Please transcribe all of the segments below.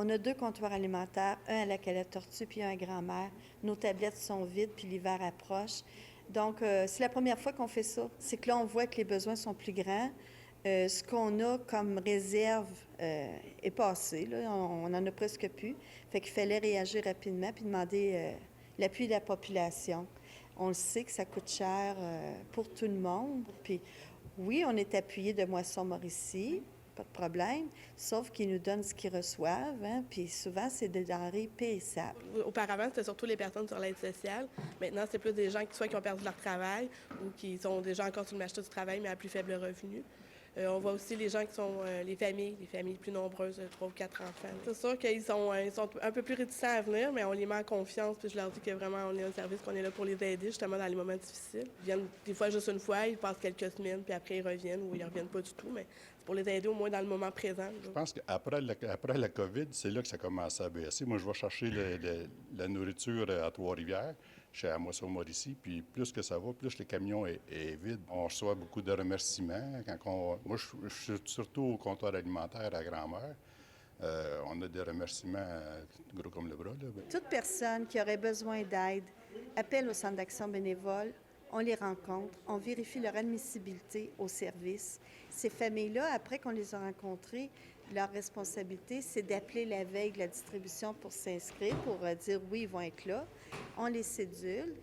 On a 2 comptoirs alimentaires, un à la Calette Tortue puis un à Grand-Mère. Nos tablettes sont vides puis l'hiver approche. Donc, c'est la première fois qu'on fait ça. C'est que là, on voit que les besoins sont plus grands. Ce qu'on a comme réserve est passé, là. On en a presque plus. Fait qu'il fallait réagir rapidement puis demander l'appui de la population. On le sait que ça coûte cher pour tout le monde. Puis oui, on est appuyé de Moisson Mauricie, pas de problème, sauf qu'ils nous donnent ce qu'ils reçoivent, hein, puis souvent, c'est des denrées périssables. Auparavant, c'était surtout les personnes sur l'aide sociale. Maintenant, c'est plus des gens qui ont perdu leur travail ou qui sont déjà encore sur le marché du travail, mais à plus faible revenu. On voit aussi les gens qui sont les familles plus nombreuses, 3 ou 4 enfants. C'est sûr qu'ils sont un peu plus réticents à venir, mais on les met en confiance, puis je leur dis que vraiment, on est un service, qu'on est là pour les aider, justement, dans les moments difficiles. Ils viennent des fois juste une fois, ils passent quelques semaines, puis après, ils reviennent ou ils ne reviennent pas du tout, mais c'est pour les aider au moins dans le moment présent. Je pense qu'après la COVID, c'est là que ça a commencé à baisser. Moi, je vais chercher la nourriture à Trois-Rivières, chez Moisson-Mauricie, puis plus que ça va, plus le camion est vide. On reçoit beaucoup de remerciements. Moi, je suis surtout au comptoir alimentaire à Grand-Mère. On a des remerciements gros comme le bras. Là. Toute personne qui aurait besoin d'aide appelle au centre d'action bénévole. On les rencontre, on vérifie leur admissibilité au service. Ces familles-là, après qu'on les a rencontrées, leur responsabilité, c'est d'appeler la veille de la distribution pour s'inscrire, pour dire oui, ils vont être là. On les cédule.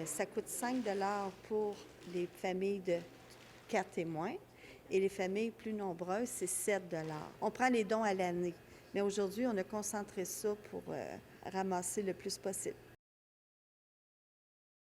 Ça coûte 5 pour les familles de 4 témoins. Et les familles plus nombreuses, c'est 7 On prend les dons à l'année. Mais aujourd'hui, on a concentré ça pour ramasser le plus possible.